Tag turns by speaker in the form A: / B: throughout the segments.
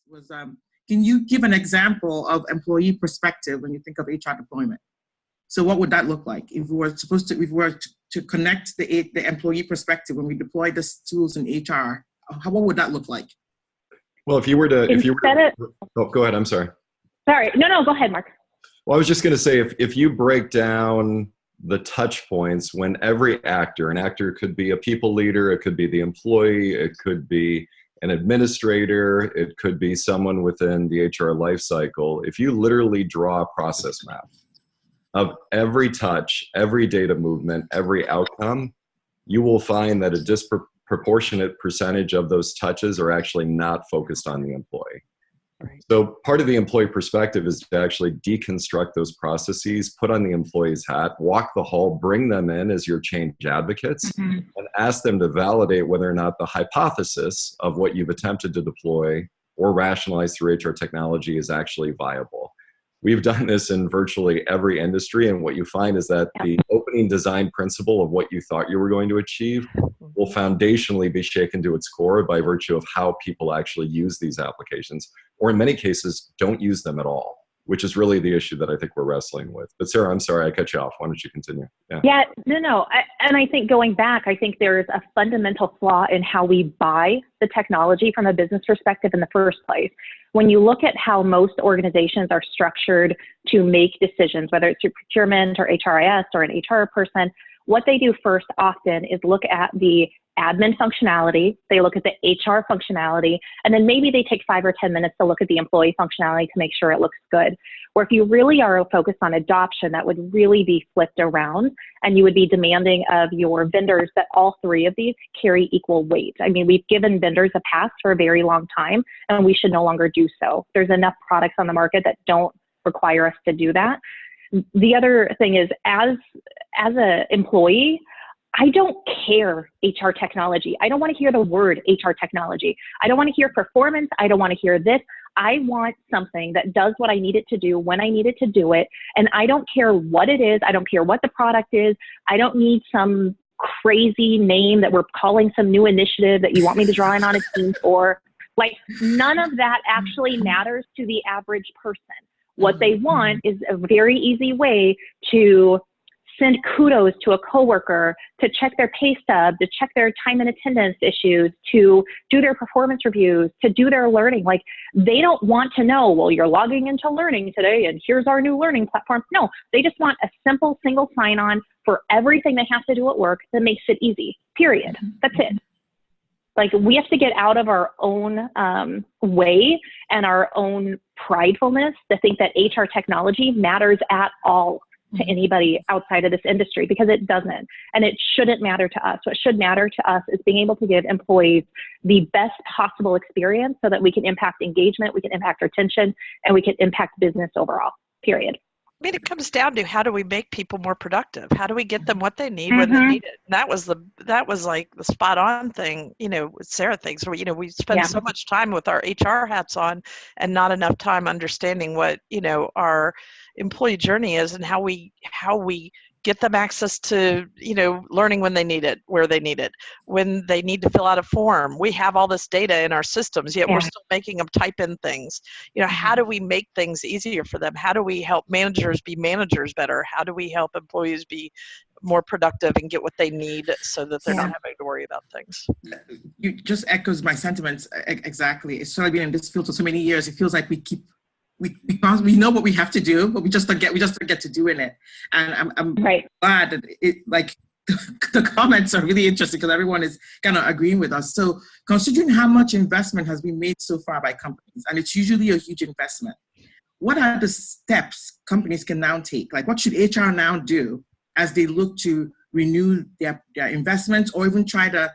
A: was, can you give an example of employee perspective when you think of HR deployment? So what would that look like if we were to connect the employee perspective when we deploy these tools in HR? What would that look like?
B: Well, oh, go ahead. I'm sorry.
C: Sorry. No, go ahead, Mark.
B: Well, I was just going to say, if you break down the touch points when every actor, an actor could be a people leader, it could be the employee, it could be an administrator, it could be someone within the HR life cycle. If you literally draw a process map of every touch, every data movement, every outcome, you will find that a disproportionate percentage of those touches are actually not focused on the employee. Right. So part of the employee perspective is to actually deconstruct those processes, put on the employee's hat, walk the hall, bring them in as your change advocates, and ask them to validate whether or not the hypothesis of what you've attempted to deploy or rationalize through HR technology is actually viable. We've done this in virtually every industry, and what you find is that the opening design principle of what you thought you were going to achieve will foundationally be shaken to its core by virtue of how people actually use these applications, or in many cases, don't use them at all, which is really the issue that I think we're wrestling with. But Sarah, I'm sorry, I cut you off. Why don't you continue?
C: No. And I think going back, I think there's a fundamental flaw in how we buy the technology from a business perspective in the first place. When you look at how most organizations are structured to make decisions, whether it's through procurement or HRIS or an HR person, what they do first often is look at the admin functionality, they look at the HR functionality, and then maybe they take 5 or 10 minutes to look at the employee functionality to make sure it looks good. Or if you really are focused on adoption, that would really be flipped around, and you would be demanding of your vendors that all three of these carry equal weight. I mean, we've given vendors a pass for a very long time, and we should no longer do so. There's enough products on the market that don't require us to do that. The other thing is, as an employee, I don't care HR technology. I don't want to hear the word HR technology. I don't want to hear performance. I don't want to hear this. I want something that does what I need it to do when I need it to do it. And I don't care what it is. I don't care what the product is. I don't need some crazy name that we're calling some new initiative that you want me to draw in on a team for. Like, none of that actually matters to the average person. What they want is a very easy way to send kudos to a coworker, to check their pay stub, to check their time and attendance issues, to do their performance reviews, to do their learning. Like, they don't want to know, well, you're logging into learning today and here's our new learning platform. No, they just want a simple single sign-on for everything they have to do at work that makes it easy, period. That's it. Like, we have to get out of our own way and our own pridefulness to think that HR technology matters at all to anybody outside of this industry, because it doesn't, and it shouldn't matter to us. What should matter to us is being able to give employees the best possible experience so that we can impact engagement, we can impact retention, and we can impact business overall, period.
D: I mean, it comes down to, how do we make people more productive? How do we get them what they need when they need it? And that was like the spot on thing, with Sarah thinks, where, we spend so much time with our HR hats on and not enough time understanding what, our employee journey is and how we get them access to, learning when they need it, where they need it, when they need to fill out a form. We have all this data in our systems, yet we're still making them type in things. How do we make things easier for them? How do we help managers be managers better? How do we help employees be more productive and get what they need so that they're not having to worry about things?
A: You just echoes my sentiments exactly. It's sort of been in this field for so many years. It feels like we know what we have to do, but we just don't get to doing it. And I'm glad that the comments are really interesting, because everyone is kind of agreeing with us. So considering how much investment has been made so far by companies, and it's usually a huge investment, what are the steps companies can now take? Like, what should HR now do as they look to renew their investments, or even try to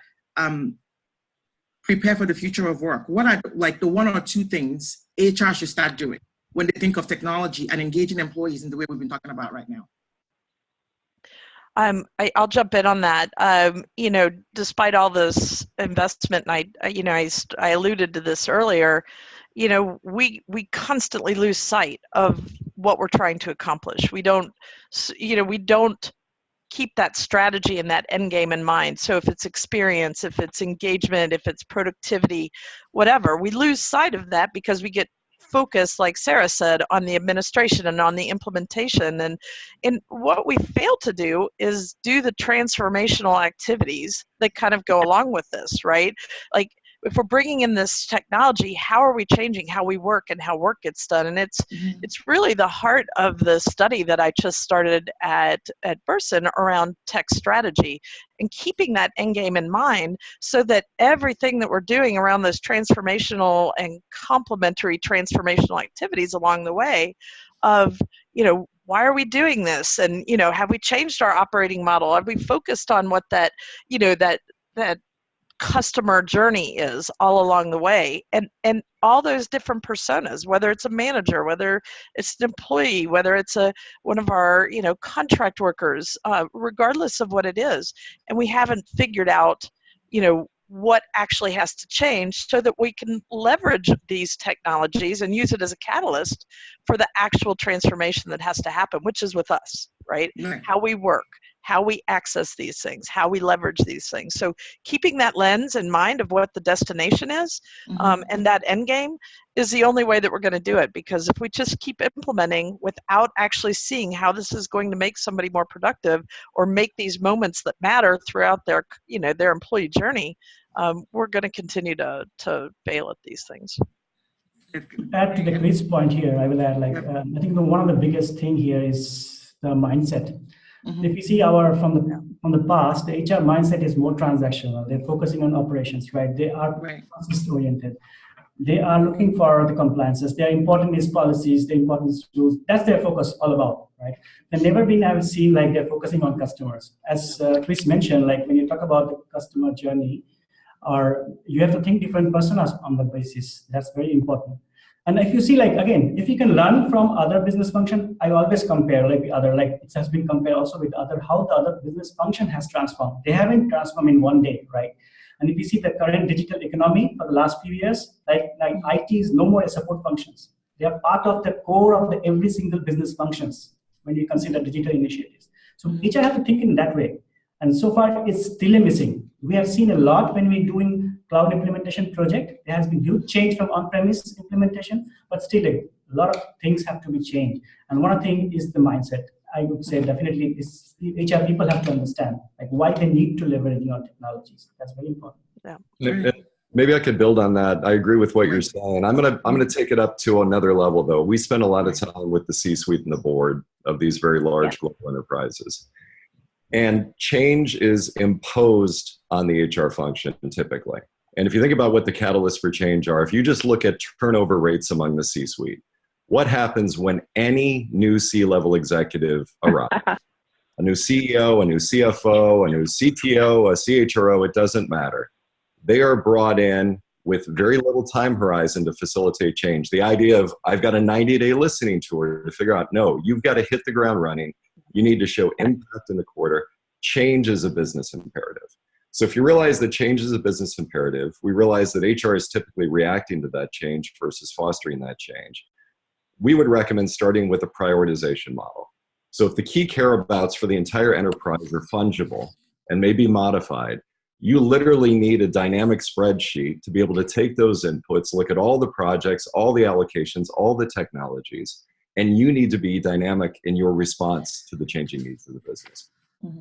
A: prepare for the future of work? What are the one or two things HR should start doing when they think of technology and engaging employees in the way we've been talking about right now?
D: I'll jump in on that. Despite all this investment, and I alluded to this earlier, we constantly lose sight of what we're trying to accomplish. We don't keep that strategy and that end game in mind. So if it's experience, if it's engagement, if it's productivity, whatever, we lose sight of that because we get focused, like Sarah said, on the administration and on the implementation. And what we fail to do is do the transformational activities that kind of go along with this, right? Like, if we're bringing in this technology, how are we changing how we work and how work gets done? And it's really the heart of the study that I just started at Burson around tech strategy, and keeping that end game in mind so that everything that we're doing around those transformational and complementary transformational activities along the way of, why are we doing this? And, have we changed our operating model? Have we focused on what that, that customer journey is all along the way, and all those different personas, whether it's a manager, whether it's an employee, whether it's one of our contract workers, regardless of what it is, and we haven't figured out what actually has to change so that we can leverage these technologies and use it as a catalyst for the actual transformation that has to happen, which is with us, right? How we work, how we access these things, how we leverage these things. So keeping that lens in mind of what the destination is, and that end game is the only way that we're going to do it. Because if we just keep implementing without actually seeing how this is going to make somebody more productive or make these moments that matter throughout their, their employee journey, we're going to continue to fail at these things.
E: Add to the Chris point here, I will add, I think one of the biggest thing here is the mindset. If you see from the past, the HR mindset is more transactional. They're focusing on operations, right? They are process oriented. They are looking for the compliances. Their important is policies, the important is rules. That's their focus all about, right? They've never been, I have seen, they're focusing on customers. As Chris mentioned, when you talk about the customer journey, or you have to think different personas on the basis. That's very important. And if you see, again, if you can learn from other business function, I always compare it has been compared also with how the other business function has transformed. They haven't transformed in one day, right? And if you see the current digital economy for the last few years, IT is no more a support functions. They are part of the core of every single business functions when you consider digital initiatives. So HR have to think in that way. And so far, it's still missing. We have seen a lot when we're doing cloud implementation project. There has been huge change from on-premise implementation, but still a lot of things have to be changed. And one thing is the mindset. I would say definitely is HR people have to understand why they need to leverage your technologies. That's very important.
B: Yeah. Maybe I could build on that. I agree with what you're saying. I'm gonna take it up to another level though. We spend a lot of time with the C-suite and the board of these very large global enterprises. And change is imposed on the HR function typically. And if you think about what the catalysts for change are, if you just look at turnover rates among the C-suite, what happens when any new C-level executive arrives? A new CEO, a new CFO, a new CTO, a CHRO, it doesn't matter. They are brought in with very little time horizon to facilitate change. The idea of, I've got a 90-day listening tour to figure out, no, you've got to hit the ground running. You need to show impact in the quarter. Change is a business imperative. So if you realize that change is a business imperative, we realize that HR is typically reacting to that change versus fostering that change. We would recommend starting with a prioritization model. So if the key care abouts for the entire enterprise are fungible and may be modified, you literally need a dynamic spreadsheet to be able to take those inputs, look at all the projects, all the allocations, all the technologies, and you need to be dynamic in your response to the changing needs of the business.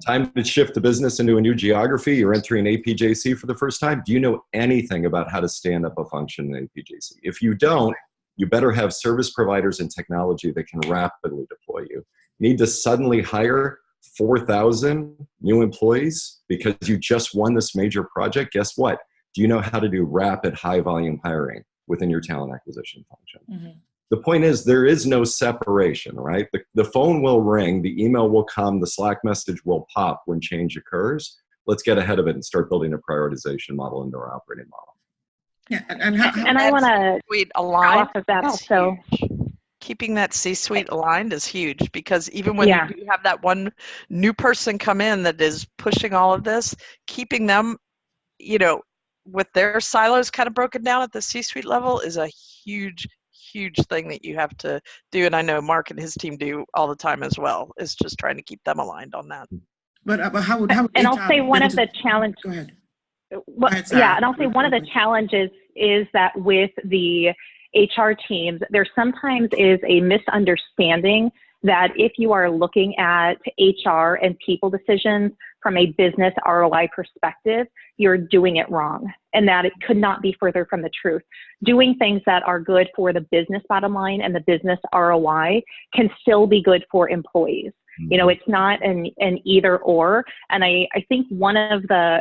B: Time to shift the business into a new geography. You're entering APJC for the first time. Do you know anything about how to stand up a function in APJC? If you don't, you better have service providers and technology that can rapidly deploy you. You need to suddenly hire 4,000 new employees because you just won this major project. Guess what? Do you know how to do rapid high volume hiring within your talent acquisition function? The point is, there is no separation, right? The phone will ring, the email will come, the Slack message will pop when change occurs. Let's get ahead of it and start building a prioritization model into our operating model.
A: Yeah,
C: and I want to
D: align
C: off of that also.
D: Keeping that C-suite aligned is huge, because even when you do have that one new person come in that is pushing all of this, keeping them, with their silos kind of broken down at the C-suite level is a huge thing that you have to do. And I know Mark and his team do all the time as well, is just trying to keep them aligned on that.
A: But how would
C: and
A: HR
C: I'll say one of the challenges.
A: Go ahead.
C: Yeah, and I'll say one of the challenges is that with the HR teams, there sometimes is a misunderstanding that if you are looking at HR and people decisions from a business ROI perspective, you're doing it wrong, and that it could not be further from the truth. Doing things that are good for the business bottom line and the business ROI can still be good for employees. You know, it's not an either or. And I think one of the,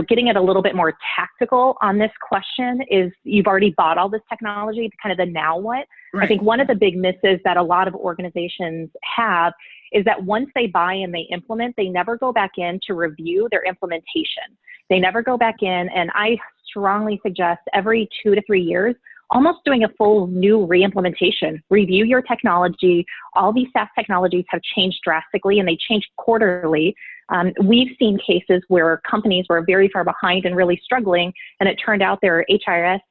C: getting it a little bit more tactical on this question is you've already bought all this technology, kind of the now what. Right. I think one of the big misses that a lot of organizations have is that once they buy and they implement, they never go back in to review their implementation. They never go back in, and I strongly suggest every 2 to 3 years, almost doing a full new re-implementation. Review your technology. All these SaaS technologies have changed drastically, and they change quarterly. We've seen cases where companies were very far behind and really struggling, and it turned out their HRS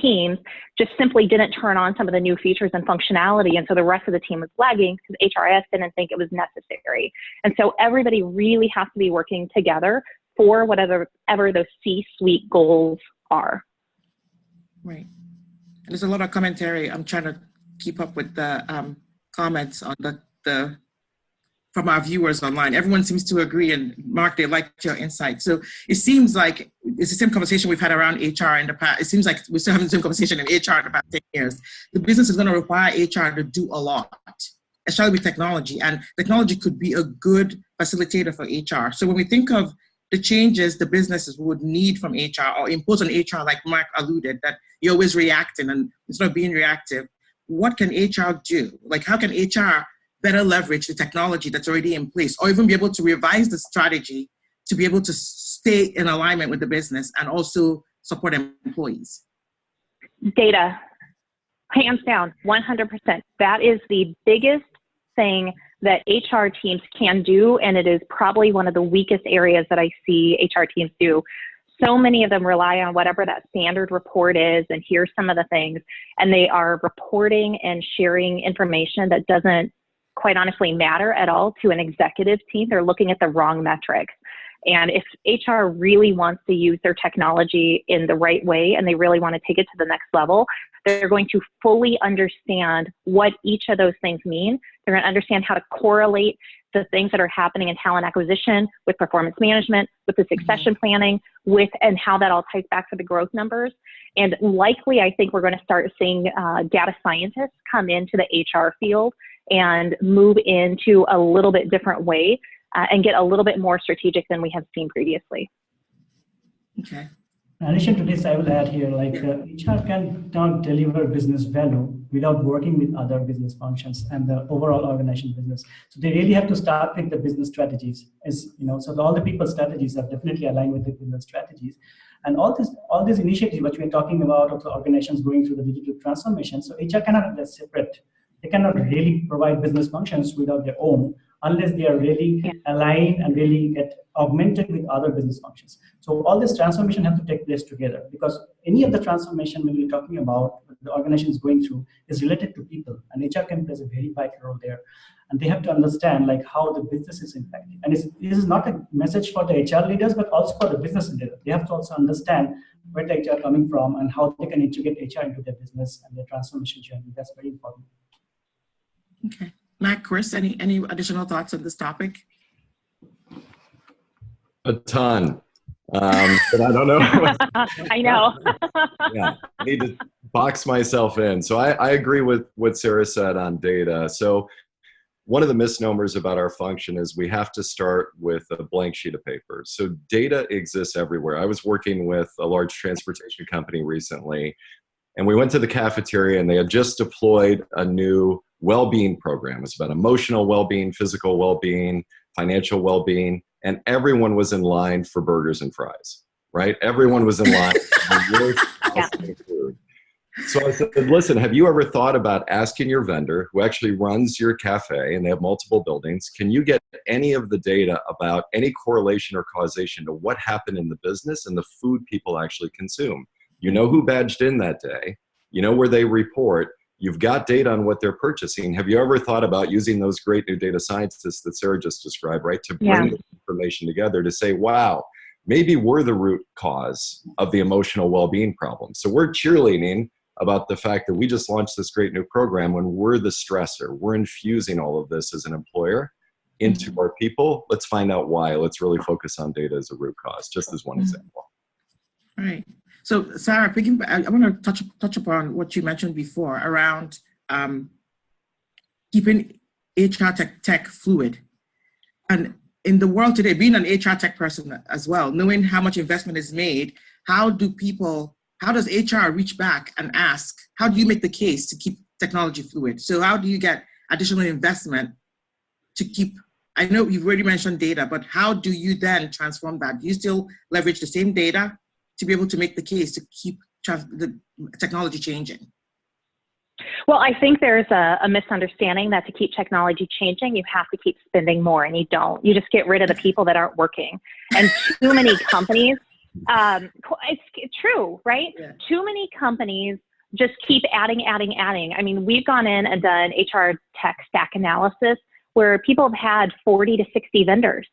C: teams just simply didn't turn on some of the new features and functionality, and so the rest of the team was lagging because HRS didn't think it was necessary. And so everybody really has to be working together for whatever those C-suite goals are.
A: Right. There's a lot of commentary. I'm trying to keep up with the comments on the from our viewers online. Everyone seems to agree, and Mark, they liked your insight. So it seems like it's the same conversation we've had around HR in the past. It seems like we're still having the same conversation in HR in the past 10 years. The business is going to require HR to do a lot, especially with technology, and technology could be a good facilitator for HR. So when we think of the changes the businesses would need from HR or impose on HR, like Mark alluded, that you're always reacting and instead of being reactive, what can HR do? Like, how can HR better leverage the technology that's already in place, or even be able to revise the strategy to be able to stay in alignment with the business and also support employees?
C: Data, hands down, 100%. That is the biggest thing that HR teams can do, and it is probably one of the weakest areas that I see HR teams do. So many of them rely on whatever that standard report is, and here's some of the things, and they are reporting and sharing information that doesn't quite honestly matter at all to an executive team. They're looking at the wrong metrics. And if HR really wants to use their technology in the right way and they really want to take it to the next level, they're going to fully understand what each of those things mean. They're going to understand how to correlate the things that are happening in talent acquisition with performance management, with the succession planning, and how that all ties back to the growth numbers. And likely, I think we're going to start seeing data scientists come into the HR field and move into a little bit different way and get a little bit more strategic than we have seen previously.
A: Okay.
E: In addition to this, I will add here, HR cannot deliver business value without working with other business functions and the overall organization business. So they really have to start with the business strategies. So all the people strategies are definitely aligned with the business strategies. And all these initiatives which we're talking about of the organizations going through the digital transformation, so HR cannot have that separate. They cannot really provide business functions without their own, unless they are really aligned and really get augmented with other business functions. So all this transformation have to take place together, because any of the transformation when we're talking about the organization is going through is related to people, and HR can play a very vital role there. And they have to understand how the business is impacted. And this is not a message for the HR leaders, but also for the business leaders. They have to also understand where the HR coming from and how they can integrate HR into their business and their transformation journey. That's very important.
A: Okay. Matt, Chris, any additional thoughts on this topic?
B: A ton. But I don't know.
C: I know.
B: Yeah, I need to box myself in. So I agree with what Sarah said on data. So one of the misnomers about our function is we have to start with a blank sheet of paper. So data exists everywhere. I was working with a large transportation company recently, and we went to the cafeteria and they had just deployed a new well-being program. It's about emotional well-being, physical well-being, financial well-being, and everyone was in line for burgers and fries, right? Everyone was in line for food. So I said, listen, have you ever thought about asking your vendor who actually runs your cafe, and they have multiple buildings, can you get any of the data about any correlation or causation to what happened in the business and the food people actually consume? You know who badged in that day, you know where they report, You've got data on what they're purchasing. Have you ever thought about using those great new data scientists that Sarah just described, right, to bring the information together to say, wow, maybe we're the root cause of the emotional well-being problem. So we're cheerleading about the fact that we just launched this great new program when we're the stressor. We're infusing all of this as an employer into our people. Let's find out why. Let's really focus on data as a root cause, just as one example.
A: All right. So Sarah, I want to touch upon what you mentioned before around keeping HR tech fluid. And in the world today, being an HR tech person as well, knowing how much investment is made, how does HR reach back and ask, how do you make the case to keep technology fluid? So how do you get additional investment to keep, I know you've already mentioned data, but how do you then transform that? Do you still leverage the same data to be able to make the case to keep the technology changing?
C: Well, I think there's a misunderstanding that to keep technology changing, you have to keep spending more, and you don't. You just get rid of the people that aren't working. And too many companies, it's true, right? Yeah. Too many companies just keep adding. I mean, we've gone in and done HR tech stack analysis where people have had 40 to 60 vendors,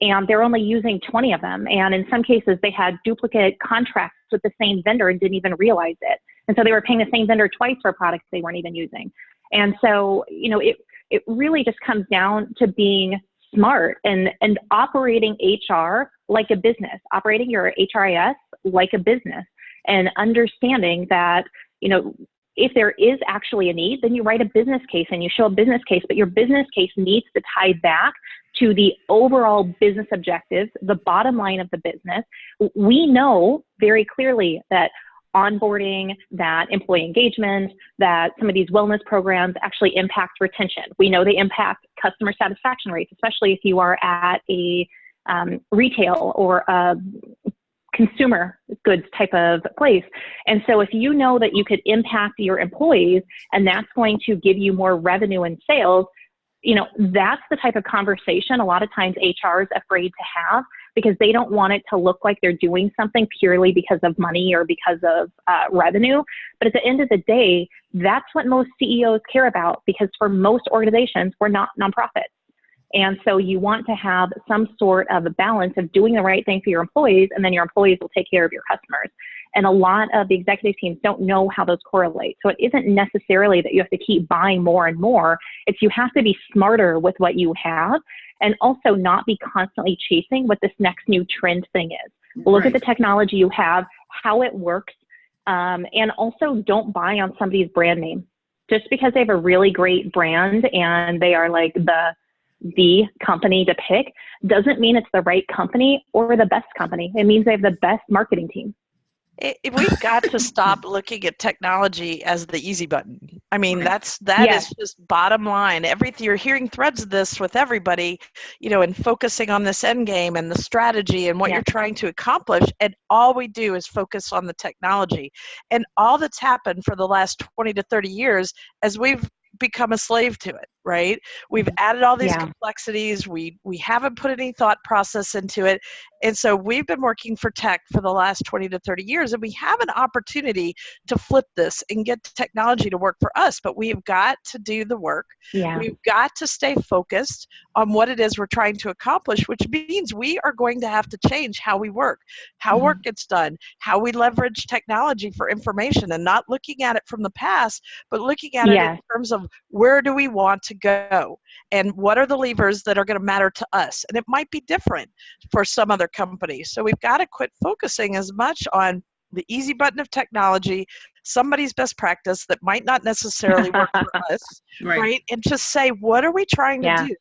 C: and they're only using 20 of them. And in some cases, they had duplicate contracts with the same vendor and didn't even realize it. And so they were paying the same vendor twice for products they weren't even using. And so, you know, it really just comes down to being smart and operating HR like a business, operating your HRIS like a business, and understanding that, you know, if there is actually a need, then you write a business case and you show a business case, but your business case needs to tie back to the overall business objectives, the bottom line of the business. We know very clearly that onboarding, that employee engagement, that some of these wellness programs actually impact retention. We know they impact customer satisfaction rates, especially if you are at a retail or a consumer goods type of place. And so if you know that you could impact your employees and that's going to give you more revenue and sales, you know, that's the type of conversation a lot of times HR is afraid to have, because they don't want it to look like they're doing something purely because of money or because of revenue. But at the end of the day, that's what most CEOs care about, because for most organizations, we're not nonprofits. And so you want to have some sort of a balance of doing the right thing for your employees, and then your employees will take care of your customers. And a lot of the executive teams don't know how those correlate. So it isn't necessarily that you have to keep buying more and more. It's you have to be smarter with what you have, and also not be constantly chasing what this next new trend thing is. Look at the technology you have, how it works, and also don't buy on somebody's brand name. Just because they have a really great brand and they are like the company to pick doesn't mean it's the right company or the best company. It means they have the best marketing team.
D: We've got to stop looking at technology as the easy button. I mean, that is just bottom line. You're hearing threads of this with everybody, you know, and focusing on this end game and the strategy and what you're trying to accomplish. And all we do is focus on the technology. And all that's happened for the last 20 to 30 years as we've become a slave to it, right? We've added all these complexities. We haven't put any thought process into it. And so we've been working for tech for the last 20 to 30 years, and we have an opportunity to flip this and get technology to work for us, but we've got to do the work. We've got to stay focused on what it is we're trying to accomplish, which means we are going to have to change how we work, how work gets done, how we leverage technology for information, and not looking at it from the past, but looking at it in terms of where do we want to go and what are the levers that are going to matter to us. And it might be different for some other companies. So we've got to quit focusing as much on the easy button of technology, somebody's best practice that might not necessarily work for us, right? And just say, what are we trying to do?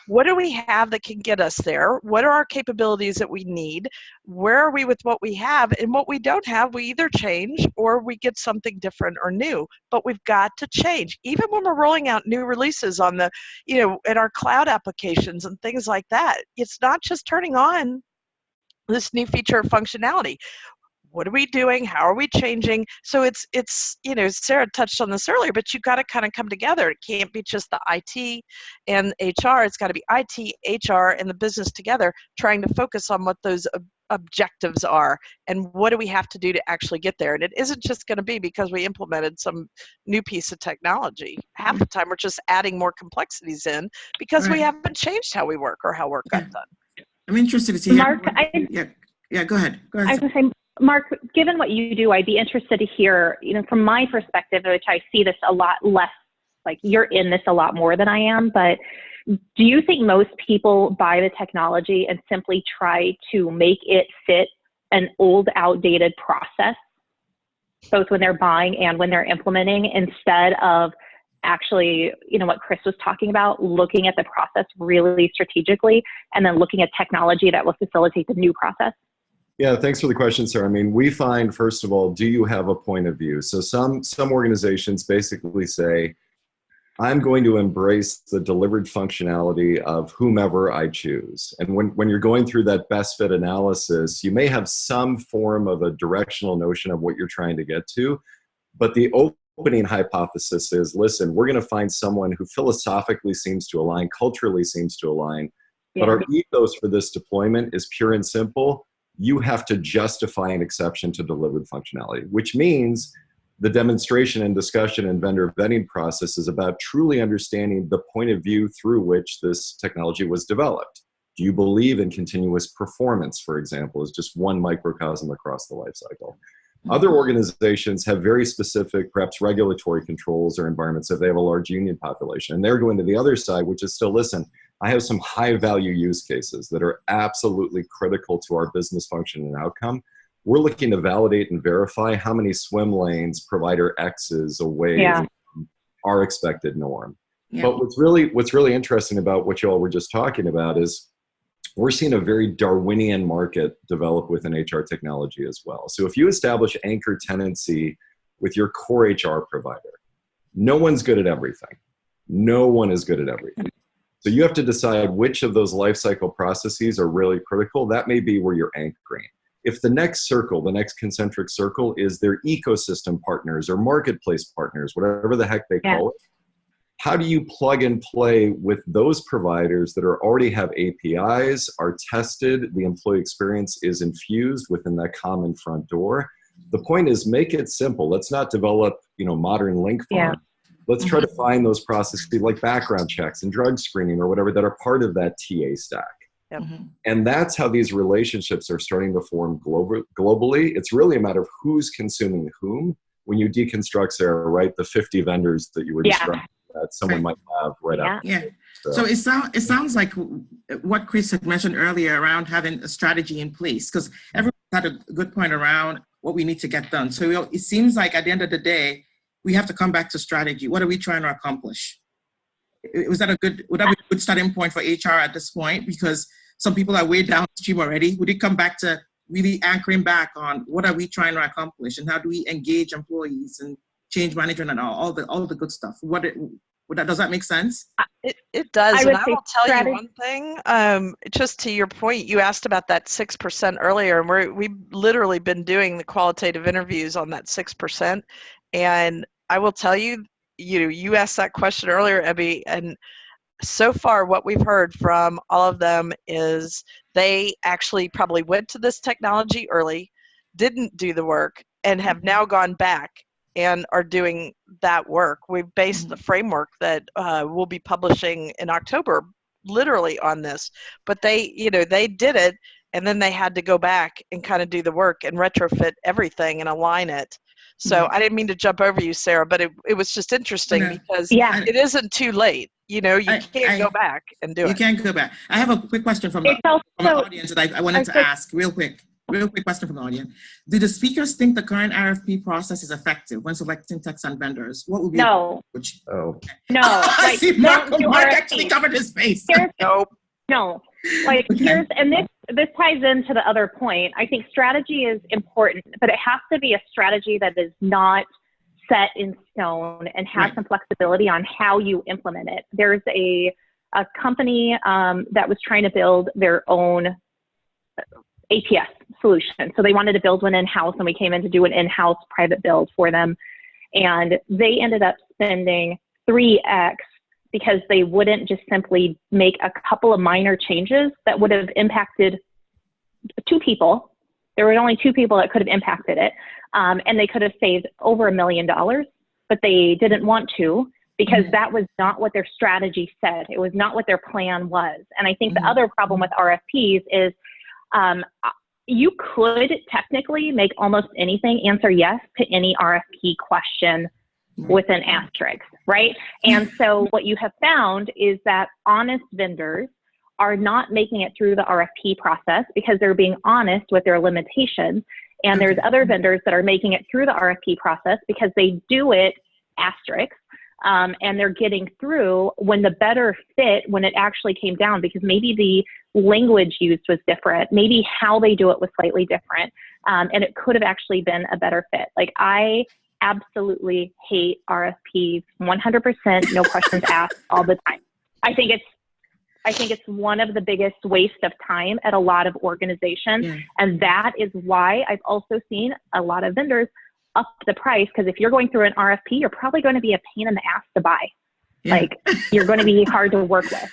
D: What do we have that can get us there? What are our capabilities that we need? Where are we with what we have? And what we don't have, we either change or we get something different or new. But we've got to change. Even when we're rolling out new releases on the, you know, in our cloud applications and things like that, it's not just turning on this new feature or functionality. What are we doing? How are we changing? So it's you know, Sarah touched on this earlier, but you've got to kind of come together. It can't be just the IT and HR. It's got to be IT, HR, and the business together trying to focus on what those objectives are and what do we have to do to actually get there. And it isn't just going to be because we implemented some new piece of technology. Half the time we're just adding more complexities in because we haven't changed how we work or how work got done.
A: I'm interested to see.
C: Mark,
A: go ahead.
C: I was going to say, Mark, given what you do, I'd be interested to hear, from my perspective, which I see this a lot less, like you're in this a lot more than I am, but do you think most people buy the technology and simply try to make it fit an old, outdated process, both when they're buying and when they're implementing, instead of actually, what Chris was talking about, looking at the process really strategically and then looking at technology that will facilitate the new process?
B: Yeah, thanks for the question, Sarah. I mean, we find, first of all, do you have a point of view? So some organizations basically say, I'm going to embrace the delivered functionality of whomever I choose. And when you're going through that best fit analysis, you may have some form of a directional notion of what you're trying to get to, but the opening hypothesis is, listen, we're going to find someone who philosophically seems to align, culturally seems to align, but our ethos for this deployment is pure and simple. You have to justify an exception to delivered functionality, which means the demonstration and discussion and vendor vetting process is about truly understanding the point of view through which this technology was developed. Do you believe in continuous performance, for example, as just one microcosm across the life cycle? Other organizations have very specific, perhaps regulatory controls or environments if they have a large union population. And they're going to the other side, which is still, listen, I have some high value use cases that are absolutely critical to our business function and outcome. We're looking to validate and verify how many swim lanes provider X is away from our expected norm. But what's really interesting about what you all were just talking about is we're seeing a very Darwinian market develop within HR technology as well. So if you establish anchor tenancy with your core HR provider, no one's good at everything. No one is good at everything. So you have to decide which of those life cycle processes are really critical. That may be where you're anchoring. If the next circle, the next concentric circle is their ecosystem partners or marketplace partners, whatever the heck they call it, how do you plug and play with those providers that already have APIs, are tested, the employee experience is infused within that common front door? The point is, make it simple. Let's not develop, modern link farms. Let's try to find those processes like background checks and drug screening or whatever that are part of that TA stack. And that's how these relationships are starting to form globally. It's really a matter of who's consuming whom. When you deconstruct, Sarah, right, the 50 vendors that you were describing that someone might have out.
A: So it sounds like what Chris had mentioned earlier around having a strategy in place, because everyone had a good point around what we need to get done. So it seems like at the end of the day, we have to come back to strategy. What are we trying to accomplish? Would that be a good starting point for HR at this point? Because some people are way downstream already. Would it come back to really anchoring back on what are we trying to accomplish and how do we engage employees and change management and all the good stuff? Does that make sense?
D: It does. And I will tell you one thing, just to your point, you asked about that 6% earlier, and we've literally been doing the qualitative interviews on that 6%. And I will tell you, you asked that question earlier, Abby, and so far what we've heard from all of them is they actually probably went to this technology early, didn't do the work, and have now gone back and are doing that work. We've based the framework that we'll be publishing in October literally on this, but they did it, and then they had to go back and kind of do the work and retrofit everything and align it. So I didn't mean to jump over you, Sarah, but it was just interesting because it isn't too late. You can't go back and do it.
A: You can't go back. I have a quick question from the audience that I wanted to ask real quick question from the audience. Do the speakers think the current RFP process is effective when selecting techs and vendors? What would be
C: No.
A: No.
C: I
A: see Mark actually covered his face.
C: Nope. No. This ties into the other point. I think strategy is important, but it has to be a strategy that is not set in stone and has some flexibility on how you implement it. There's a company that was trying to build their own ATS solution. So they wanted to build one in-house, and we came in to do an in-house private build for them. And they ended up spending 3x because they wouldn't just simply make a couple of minor changes that would have impacted 2 people. There were only 2 people that could have impacted it. And they could have saved over $1 million, but they didn't want to because that was not what their strategy said. It was not what their plan was. And I think the other problem with RFPs is you could technically make almost anything answer yes to any RFP question with an asterisk, right? And so what you have found is that honest vendors are not making it through the RFP process because they're being honest with their limitations. And there's other vendors that are making it through the RFP process because they do it asterisk. And they're getting through when the better fit, when it actually came down, because maybe the language used was different, maybe how they do it was slightly different, and it could have actually been a better fit. Like, I absolutely hate RFPs, 100%, no questions asked all the time. I think it's one of the biggest waste of time at a lot of organizations, and that is why I've also seen a lot of vendors up the price, because if you're going through an RFP, you're probably going to be a pain in the ass to buy. Like, you're going to be hard to work with.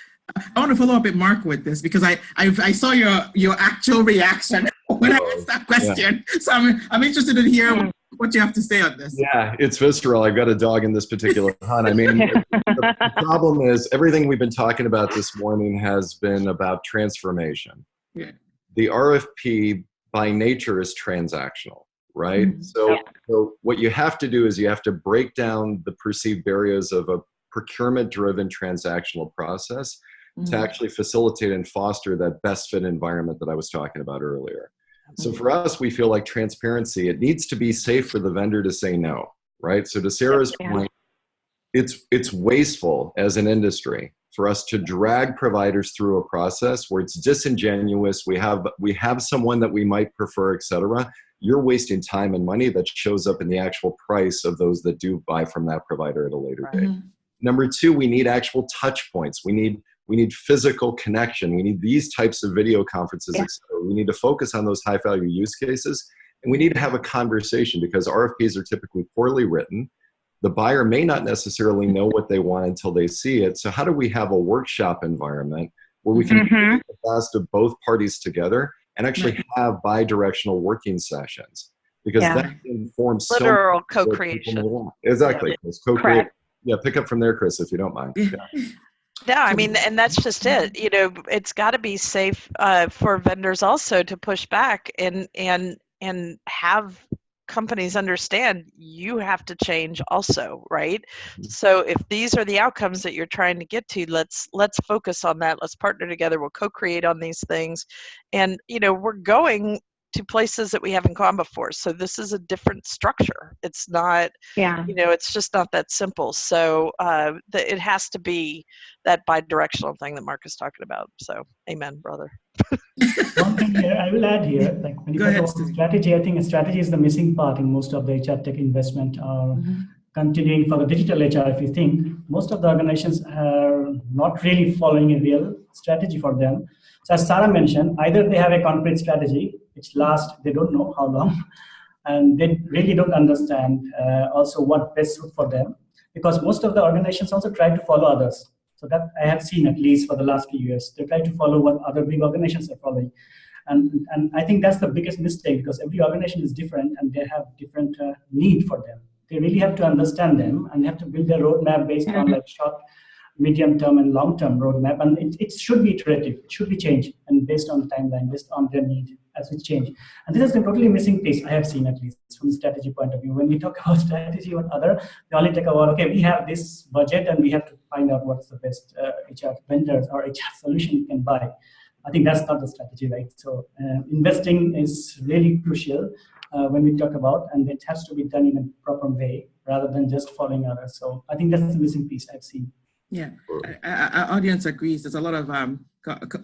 A: I want to follow up with Mark with this because I saw your actual reaction when I asked that question. So I'm interested in hearing what you have to say on this.
B: Yeah, it's visceral. I've got a dog in this particular hunt. I mean, the problem is everything we've been talking about this morning has been about transformation. Yeah. The RFP by nature is transactional. Right? So what you have to do is you have to break down the perceived barriers of a procurement-driven transactional process to actually facilitate and foster that best fit environment that I was talking about earlier. So for us, we feel like transparency, it needs to be safe for the vendor to say no, right? So to Sarah's point, it's wasteful as an industry for us to drag providers through a process where it's disingenuous. We have someone that we might prefer, et cetera. You're wasting time and money that shows up in the actual price of those that do buy from that provider at a later date. Number 2, we need actual touch points. We need physical connection. We need these types of video conferences, et cetera. We need to focus on those high value use cases, and we need to have a conversation because RFPs are typically poorly written. The buyer may not necessarily know what they want until they see it. So how do we have a workshop environment where we can put the best of both parties together and actually have bi-directional working sessions, because that informs
D: literal co-creation.
B: Exactly. Co-create. Yeah, pick up from there, Chris, if you don't mind.
D: Yeah, I mean, and that's just it. You know, it's got to be safe for vendors also to push back and have companies understand you have to change also, right? So if these are the outcomes that you're trying to get to, let's focus on that. Let's partner together. We'll co-create on these things. And, you know, we're going to places that we haven't gone before. So this is a different structure. It's not, you know, it's just not that simple. So it has to be that bi-directional thing that Mark is talking about. So amen, brother.
E: One thing here, I will add here, like when you talk about strategy, I think strategy is the missing part in most of the HR tech investment or continuing for the digital HR. If you think most of the organizations are not really following a real strategy for them. So as Sarah mentioned, either they have a concrete strategy, which lasts, they don't know how long, and they really don't understand also what best suit for them, because most of the organizations also try to follow others. So that I have seen, at least for the last few years, they try to follow what other big organizations are following. And I think that's the biggest mistake, because every organization is different and they have different need for them. They really have to understand them and have to build a roadmap based on like short, medium term and long term roadmap. And it should be iterative, it should be changed and based on the timeline, based on their need as we change. And this is a totally missing piece I have seen, at least from the strategy point of view. When we talk about strategy or other, we only talk about, okay, we have this budget and we have to find out what's the best HR vendors or HR solution we can buy. I think that's not the strategy, right? So investing is really crucial when we talk about, and it has to be done in a proper way rather than just following others. So I think that's the missing piece I've seen.
A: Yeah, our audience agrees. There's a lot of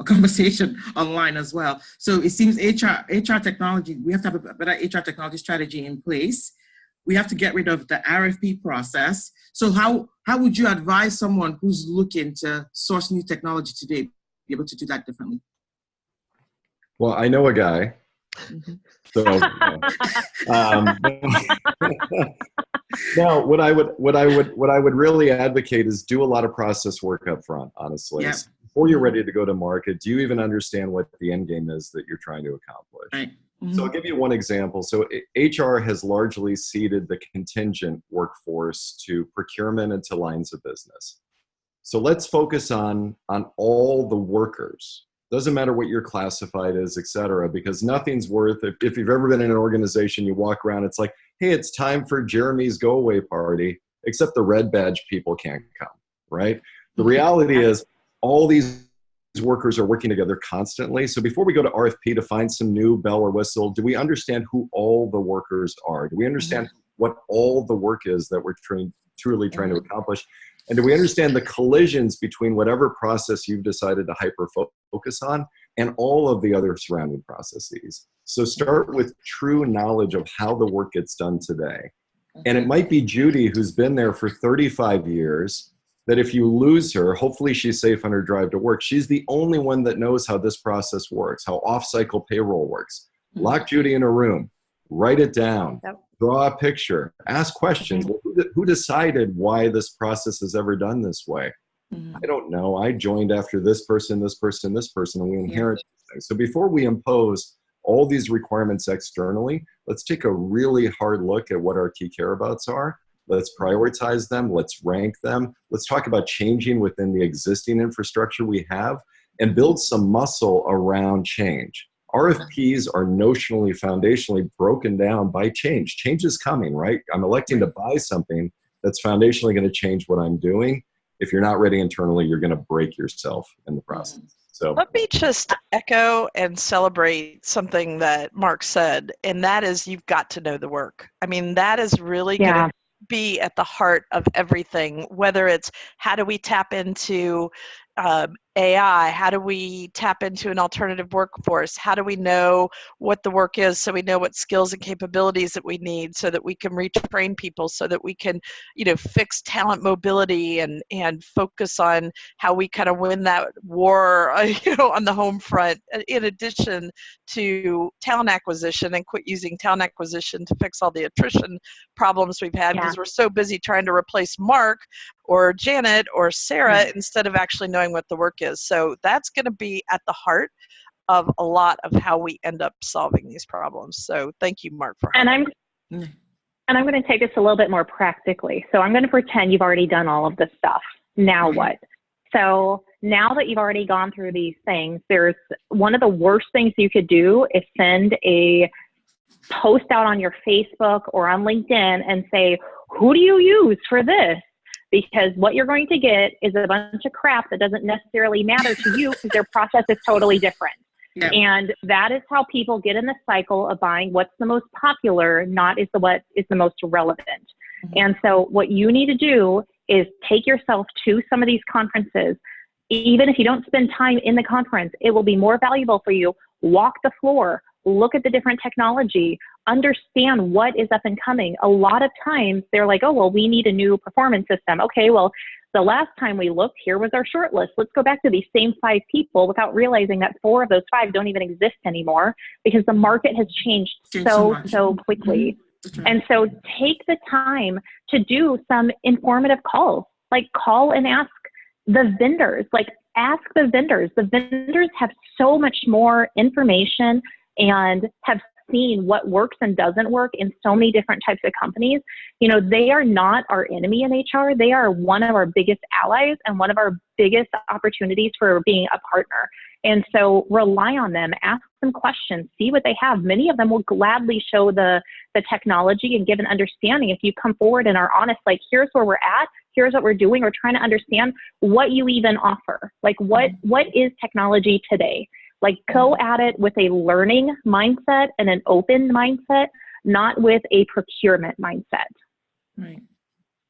A: conversation online as well. So it seems HR technology, we have to have a better HR technology strategy in place. We have to get rid of the RFP process. So how would you advise someone who's looking to source new technology today be able to do that differently?
B: Well, I know a guy. So no, what I would really advocate is do a lot of process work up front, honestly. before you're ready to go to market, do you even understand what the end game is that you're trying to accomplish?
A: Right.
B: So I'll give you one example. So HR has largely ceded the contingent workforce to procurement and to lines of business. So let's focus on all the workers. Doesn't matter what you're classified as, et cetera, because nothing's worth, if you've ever been in an organization, you walk around, it's like, hey, it's time for Jeremy's go away party, except the red badge people can't come, right? The reality is all these workers are working together constantly. So before we go to RFP to find some new bell or whistle, do we understand who all the workers are? Do we understand what all the work is that we're truly trying to accomplish? And do we understand the collisions between whatever process you've decided to hyper-focus on and all of the other surrounding processes? So start with true knowledge of how the work gets done today. And it might be Judy, who's been there for 35 years, that if you lose her, hopefully she's safe on her drive to work. She's the only one that knows how this process works, how off-cycle payroll works. Lock Judy in a room, write it down, draw a picture, ask questions. Well, who decided why this process is ever done this way? I don't know. I joined after this person, this person, this person, and we inherit things. So before we impose all these requirements externally, let's take a really hard look at what our key care abouts are. Let's prioritize them. Let's rank them. Let's talk about changing within the existing infrastructure we have and build some muscle around change. RFPs are notionally, foundationally broken down by change. Change is coming, right? I'm electing to buy something that's foundationally going to change what I'm doing. If you're not ready internally, you're going to break yourself in the process. So
D: let me just echo and celebrate something that Mark said, and that is you've got to know the work. I mean, that is really going to be at the heart of everything, whether it's how do we tap into AI, how do we tap into an alternative workforce, how do we know what the work is so we know what skills and capabilities that we need so that we can retrain people, so that we can, you know, fix talent mobility and focus on how we kind of win that war, you know, on the home front, in addition to talent acquisition, and quit using talent acquisition to fix all the attrition problems we've had because we're so busy trying to replace Mark or Janet or Sarah instead of actually knowing what the work is. So that's going to be at the heart of a lot of how we end up solving these problems. So thank you, Mark, for
C: I'm going to take this a little bit more practically. So I'm going to pretend you've already done all of this stuff. Now what? So now that you've already gone through these things, there's one of the worst things you could do is send a post out on your Facebook or on LinkedIn and say, who do you use for this? Because what you're going to get is a bunch of crap that doesn't necessarily matter to you because their process is totally different. And that is how people get in the cycle of buying what's the most popular, not is what is the most relevant. And so what you need to do is take yourself to some of these conferences. Even if you don't spend time in the conference, it will be more valuable for you. Walk the floor, look at the different technology, understand what is up and coming. A lot of times they're like, oh, well, we need a new performance system. Okay, well, the last time we looked, here was our short list. Let's go back to these same 5 people without realizing that 4 of those 5 don't even exist anymore because the market has changed so quickly. And so take the time to do some informative calls, like call and ask the vendors, ask the vendors. The vendors have so much more information and have seen what works and doesn't work in so many different types of companies. You know, they are not our enemy in HR. They are one of our biggest allies and one of our biggest opportunities for being a partner. And so rely on them, ask them questions, see what they have. Many of them will gladly show the technology and give an understanding. If you come forward and are honest, like, here's where we're at, here's what we're doing. We're trying to understand what you even offer. Like, what is technology today? Like, go at it with a learning mindset and an open mindset, not with a procurement mindset.
A: Right.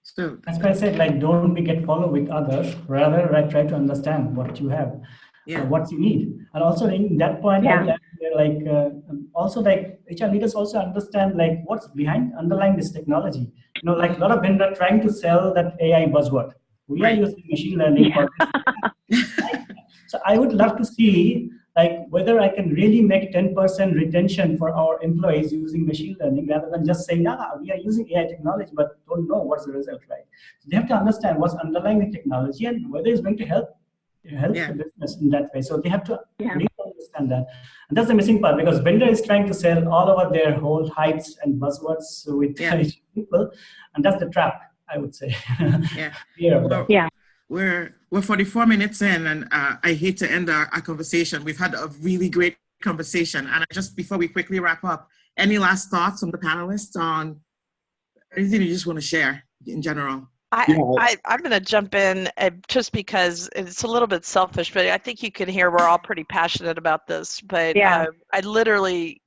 A: So
E: that's why I said, like, don't get followed with others. Rather, try to understand what you have, what you need. And also in that point, also like HR leaders also understand like what's underlying this technology. You know, like a lot of vendors trying to sell that AI buzzword. We are using machine learning for this. So I would love to see like whether I can really make 10% retention for our employees using machine learning rather than just saying, we are using AI technology, but don't know what's the result, right? So they have to understand what's underlying the technology and whether it's going to help help the business in that way. So they have to really understand that. And that's the missing part, because vendor is trying to sell all over their whole hypes and buzzwords with people. And that's the trap, I would say.
A: We're 44 minutes in, and I hate to end our conversation. We've had a really great conversation. And just before we quickly wrap up, any last thoughts from the panelists on anything you just want to share in general?
D: I'm going to jump in just because it's a little bit selfish, but I think you can hear we're all pretty passionate about this. But I literally,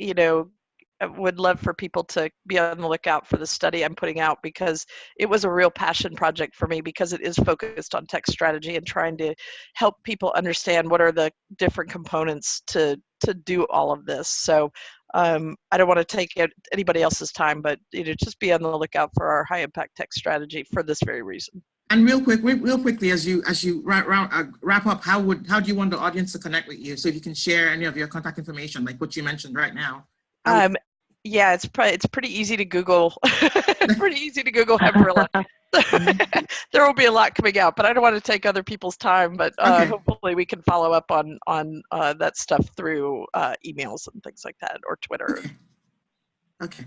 D: would love for people to be on the lookout for the study I'm putting out, because it was a real passion project for me, because it is focused on tech strategy and trying to help people understand what are the different components to do all of this. So I don't want to take anybody else's time, but just be on the lookout for our high impact tech strategy for this very reason.
A: And real quickly, as you wrap up, how do you want the audience to connect with you? So if you can share any of your contact information, like what you mentioned right now.
D: It's pretty easy to Google. Pretty easy to Google Hemperla. There will be a lot coming out, but I don't want to take other people's time. But hopefully we can follow up on that stuff through emails and things like that, or Twitter.
A: Okay.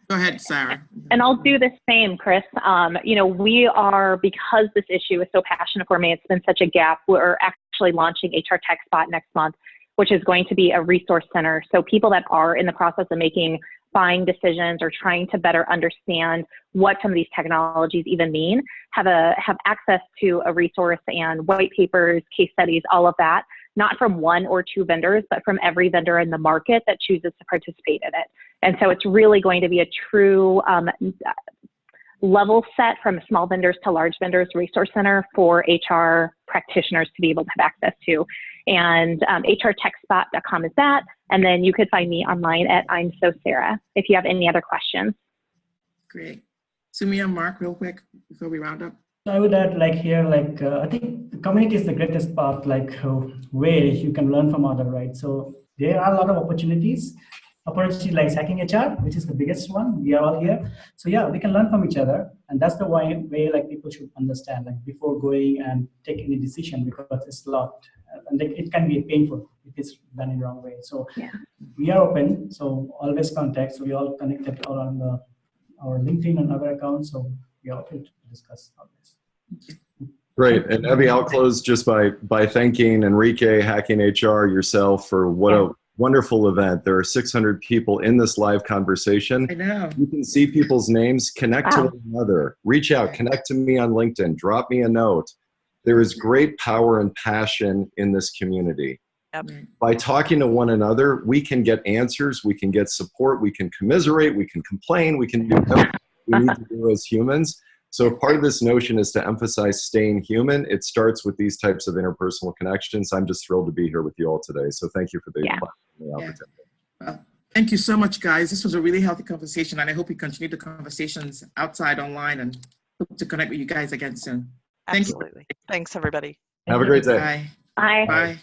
C: Go
A: ahead, Sarah.
C: And I'll do the same, Chris. We are, because this issue is so passionate for me, it's been such a gap. We're actually launching HR Tech Spot next month, which is going to be a resource center. So people that are in the process of making buying decisions or trying to better understand what some of these technologies even mean have access to a resource and white papers, case studies, all of that, not from one or two vendors, but from every vendor in the market that chooses to participate in it. And so it's really going to be a true level set from small vendors to large vendors resource center for HR practitioners to be able to have access to. And hrtechspot.com is that. And then you could find me online at I'm So Sarah if you have any other questions.
A: Great. Sumi and Mark, real quick before we round up.
E: I would add I think the community is the greatest part, where you can learn from others, right? So there are a lot of opportunities like Hacking HR, which is the biggest one. We are all here. So we can learn from each other. And that's the way people should understand, before going and take any decision, because it's a lot. And it can be painful if it's done in the wrong way. So we are open. So always contact. So we all connected on our LinkedIn and other accounts. So we are open to discuss all this.
B: Great. And Evie, I'll close just by thanking Enrique, Hacking HR, yourself for what a wonderful event. There are 600 people in this live conversation.
A: I know.
B: You can see people's names, connect to one another, reach out, connect to me on LinkedIn, drop me a note. There is great power and passion in this community.
D: Yep.
B: By talking to one another, we can get answers, we can get support, we can commiserate, we can complain, we can do everything we need to do as humans. So if part of this notion is to emphasize staying human, it starts with these types of interpersonal connections. I'm just thrilled to be here with you all today. So thank you for the opportunity.
A: Well, thank you so much, guys. This was a really healthy conversation, and I hope we continue the conversations outside online, and hope to connect with you guys again soon.
D: Absolutely. Thanks, everybody.
B: Have a great day.
A: Bye.
C: Bye.
A: Bye.